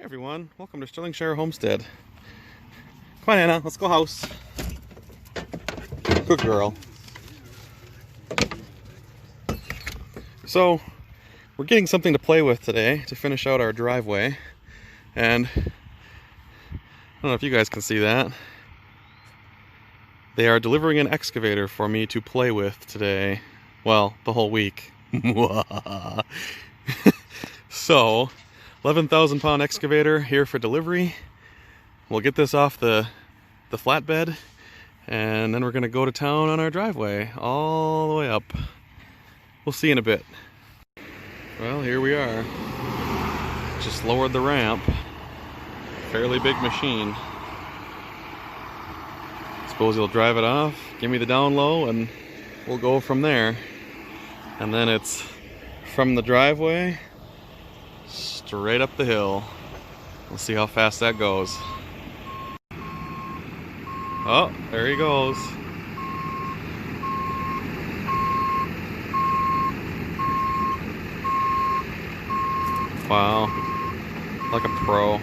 Hey everyone, welcome to Sterlingshire Homestead. Come on Anna, let's go house. Good girl. So, we're getting something to play with today to finish out our driveway. And I don't know if you guys can see that. They are delivering an excavator for me to play with today. Well, the whole week. So, 11,000 pound excavator here for delivery. We'll get this off the flatbed, and then we're gonna go to town on our driveway all the way up. We'll see in a bit. Well, here we are. Just lowered the ramp. Fairly big machine. Suppose he'll drive it off, give me the down low, and we'll go from there. And then it's from the driveway straight up the hill. We'll see how fast that goes. Oh, there he goes. Wow, like a pro.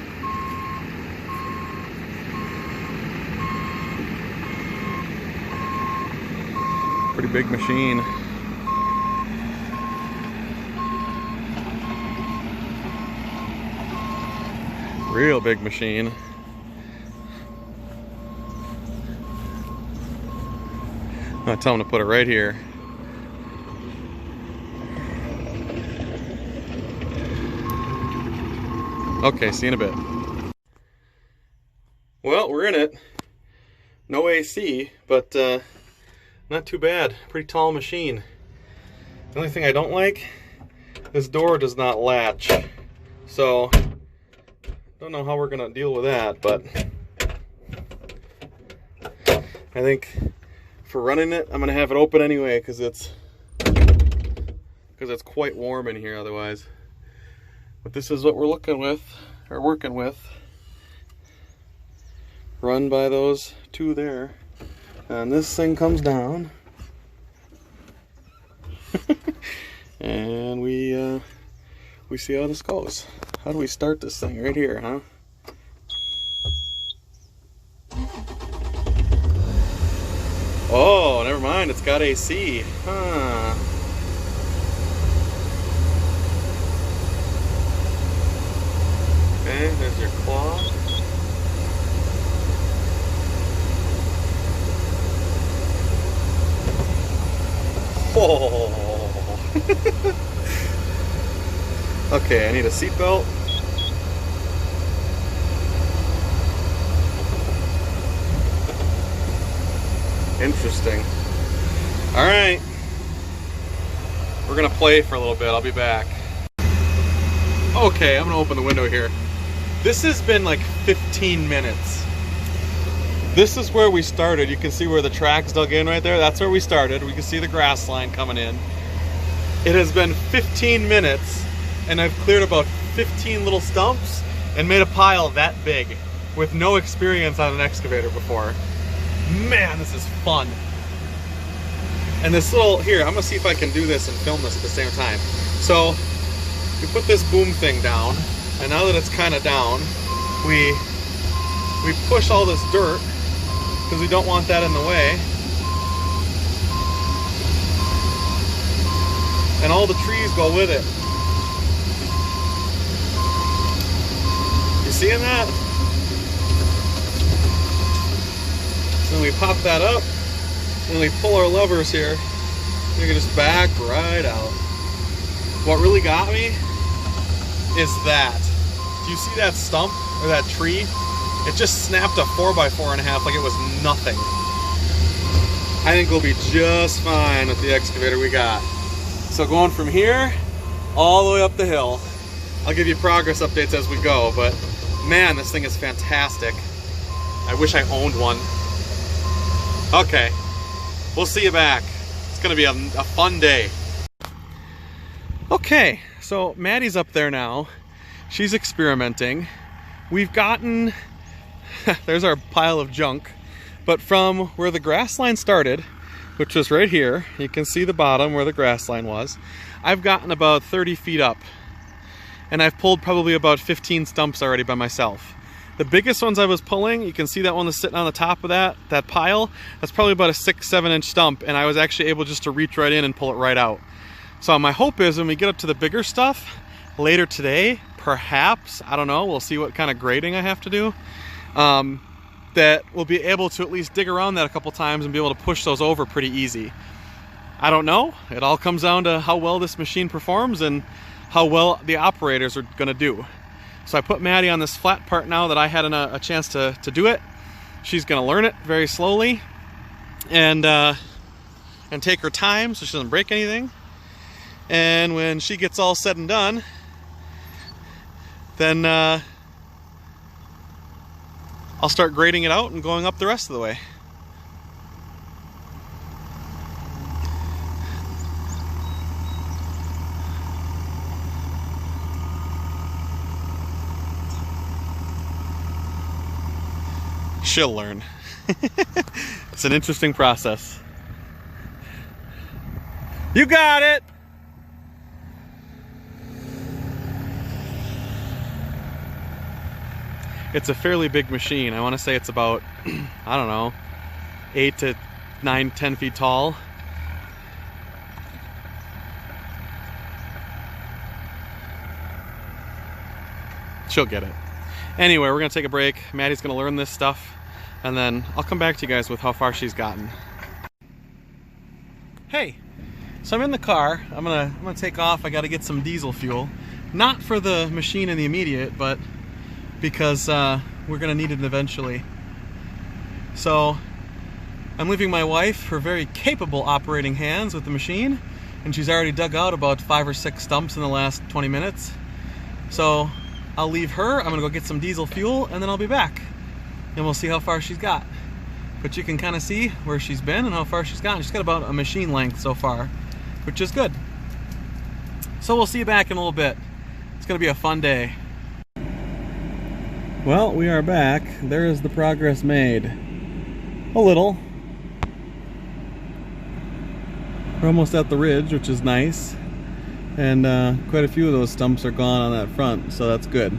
Pretty big machine. Real big machine. I tell him to put it right here. Okay, see you in a bit. Well, we're in it. No AC, but not too bad. Pretty tall machine. The only thing I don't like, this door does not latch. So, don't know how we're gonna deal with that, but I think for running it, I'm gonna have it open anyway because it's quite warm in here otherwise. But this is what we're working with. Run by those two there, and this thing comes down, and we see how this goes. How do we start this thing? Right here, huh? Oh, never mind. It's got AC. Huh. Okay, there's your claw. Oh. Okay, I need a seatbelt. Interesting. All right. We're gonna play for a little bit. I'll be back. Okay, I'm gonna open the window here. This has been like 15 minutes. This is where we started. You can see where the tracks dug in right there. That's where we started. We can see the grass line coming in. It has been 15 minutes, and I've cleared about 15 little stumps and made a pile that big with no experience on an excavator before. Man, this is fun. And this little, here, I'm gonna see if I can do this and film this at the same time. So, we put this boom thing down, and now that it's kind of down, we push all this dirt, because we don't want that in the way. And all the trees go with it. You seeing that? Then we pop that up, and we pull our levers here. You can just back right out. What really got me is that. Do you see that stump or that tree? It just snapped a 4x4.5 like it was nothing. I think we'll be just fine with the excavator we got. So going from here all the way up the hill. I'll give you progress updates as we go, but man, this thing is fantastic. I wish I owned one. Okay, we'll see you back. It's gonna be a fun day. Okay, so Maddie's up there now. She's experimenting. We've gotten, there's our pile of junk, but from where the grass line started, which was right here, you can see the bottom where the grass line was, I've gotten about 30 feet up. and I've pulled probably about 15 stumps already by myself. The biggest ones I was pulling, you can see that one that's sitting on the top of that pile. That's probably about a 6-7 inch stump, and I was actually able just to reach right in and pull it right out. So my hope is when we get up to the bigger stuff later today, perhaps, I don't know, we'll see what kind of grading I have to do, that we'll be able to at least dig around that a couple times and be able to push those over pretty easy. I don't know. It all comes down to how well this machine performs and how well the operators are going to do. So I put Maddie on this flat part now that I had a chance to do it. She's going to learn it very slowly and take her time so she doesn't break anything. And when she gets all said and done, then I'll start grading it out and going up the rest of the way. She'll learn. It's an interesting process. You got it! It's a fairly big machine. I want to say it's about, I don't know, 8 to 9, 10 feet tall. She'll get it. Anyway, we're going to take a break. Maddie's going to learn this stuff, and then I'll come back to you guys with how far she's gotten. Hey, so I'm in the car. I'm gonna take off. I got to get some diesel fuel. Not for the machine in the immediate, but because we're going to need it eventually. So I'm leaving my wife her very capable operating hands with the machine, and she's already dug out about 5 or 6 stumps in the last 20 minutes. So I'll leave her, I'm going to go get some diesel fuel, and then I'll be back. And we'll see how far she's got. But you can kind of see where she's been and how far she's gotten. She's got about a machine length so far, which is good. So we'll see you back in a little bit. It's going to be a fun day. Well, we are back. There is the progress made. A little. We're almost at the ridge, which is nice. And quite a few of those stumps are gone on that front, so that's good.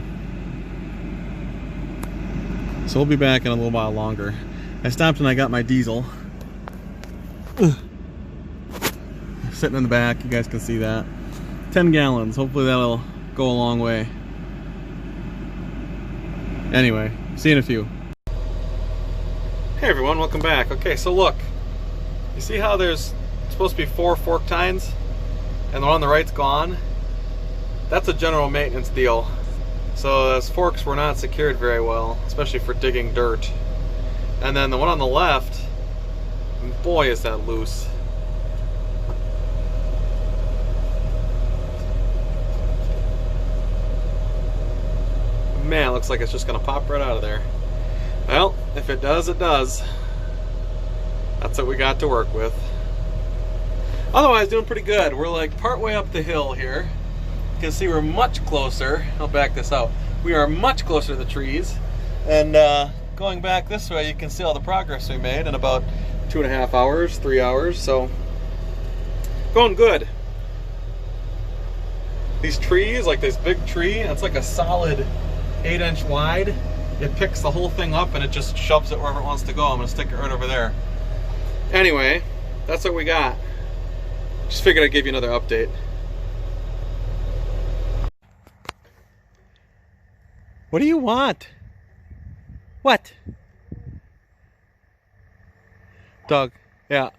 So we'll be back in a little while longer. I stopped and I got my diesel. Sitting in the back, you guys can see that. 10 gallons, hopefully that'll go a long way. Anyway, see you in a few. Hey everyone, welcome back. Okay, so look, you see how there's supposed to be 4 fork tines and the one on the right's gone? That's a general maintenance deal. So those forks were not secured very well, especially for digging dirt. And then the one on the left, boy is that loose. Man, it looks like it's just gonna pop right out of there. Well, if it does, it does. That's what we got to work with. Otherwise, doing pretty good. We're like partway up the hill here. You can see we're much closer. I'll back this out. We are much closer to the trees. And going back this way, you can see all the progress we made in about 2.5 hours, 3 hours. So, going good. These trees, like this big tree, it's like a solid 8-inch wide. It picks the whole thing up and it just shoves it wherever it wants to go. I'm gonna stick it right over there. Anyway, that's what we got. Just figured I'd give you another update. What do you want? What? Doug, yeah.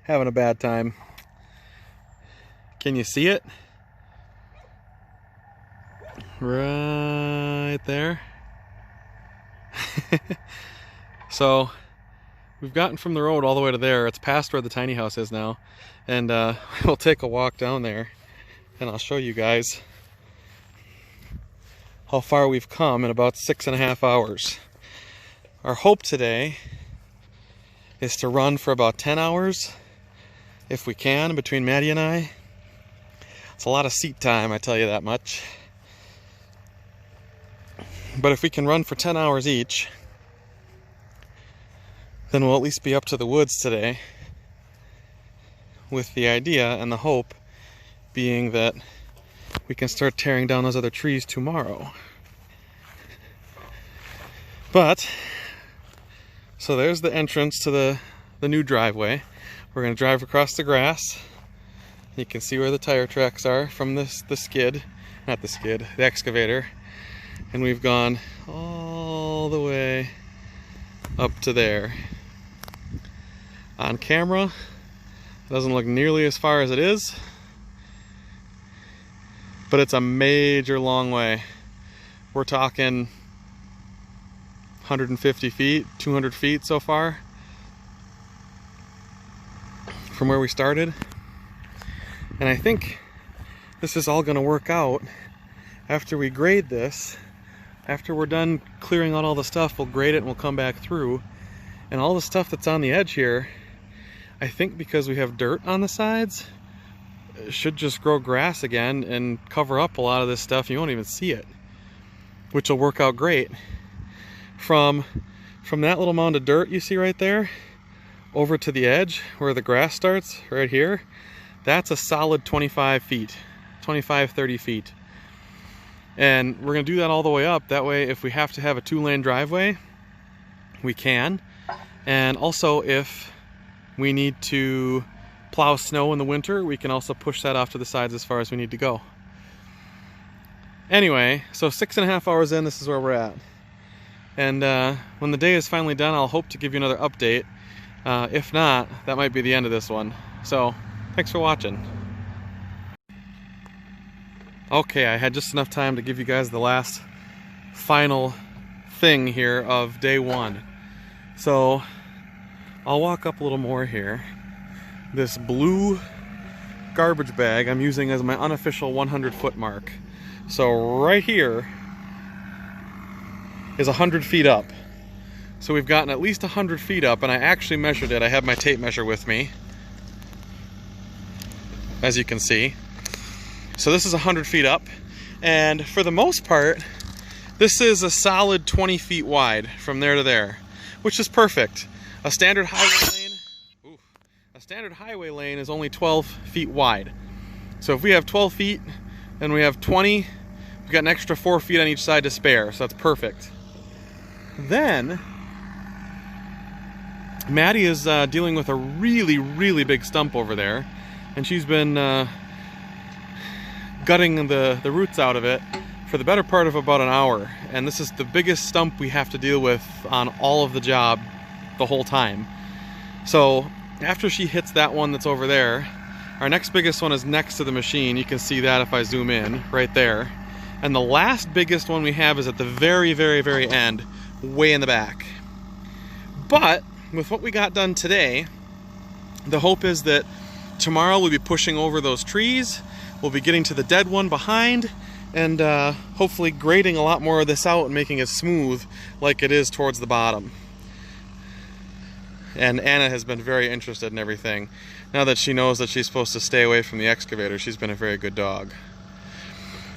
Having a bad time. Can you see it? Right there. So we've gotten from the road all the way to there. It's past where the tiny house is now, and we'll take a walk down there and I'll show you guys how far we've come in about 6.5 hours. Our hope today is to run for about 10 hours if we can between Maddie and I. It's a lot of seat time, I tell you that much. But if we can run for 10 hours each, then we'll at least be up to the woods today, with the idea and the hope being that we can start tearing down those other trees tomorrow. But, so there's the entrance to the new driveway. We're gonna drive across the grass. You can see where the tire tracks are from the excavator. And we've gone all the way up to there. On camera, it doesn't look nearly as far as it is, but it's a major long way. We're talking 150 feet, 200 feet so far from where we started. And I think this is all going to work out after we grade this. After we're done clearing out all the stuff, we'll grade it and we'll come back through. And all the stuff that's on the edge here, I think because we have dirt on the sides, it should just grow grass again and cover up a lot of this stuff. You won't even see it, which will work out great. From that little mound of dirt you see right there, over to the edge where the grass starts, right here, that's a solid 25 feet, 25, 30 feet. And we're gonna do that all the way up. That way, if we have to have a 2-lane driveway, we can. And also, if we need to plow snow in the winter, we can also push that off to the sides as far as we need to go. Anyway, so 6.5 hours in, this is where we're at. And when the day is finally done, I'll hope to give you another update. If not, that might be the end of this one. So, thanks for watching. Okay, I had just enough time to give you guys the last final thing here of day 1. So, I'll walk up a little more here. This blue garbage bag I'm using as my unofficial 100-foot mark. So right here is 100 feet up. So we've gotten at least 100 feet up, and I actually measured it. I have my tape measure with me, as you can see. So this is 100 feet up, and for the most part, this is a solid 20 feet wide from there to there, which is perfect. A standard highway lane is only 12 feet wide. So if we have 12 feet and we have 20, we've got an extra 4 feet on each side to spare, so that's perfect. Then, Maddie is dealing with a really, really big stump over there, and she's been gutting the roots out of it for the better part of about an hour. And this is the biggest stump we have to deal with on all of the job the whole time. So after she hits that one that's over there, our next biggest one is next to the machine. You can see that if I zoom in right there. And the last biggest one we have is at the very, very, very end, way in the back. But with what we got done today, the hope is that tomorrow we'll be pushing over those trees. We'll be getting to the dead one behind, and hopefully grading a lot more of this out and making it smooth like it is towards the bottom. And Anna has been very interested in everything. Now that she knows that she's supposed to stay away from the excavator, she's been a very good dog.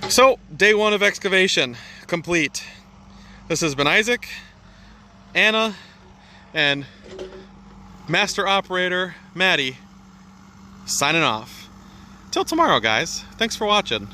So, day 1 of excavation complete. This has been Isaac, Anna, and master operator Maddie signing off. Till tomorrow, guys. Thanks for watching.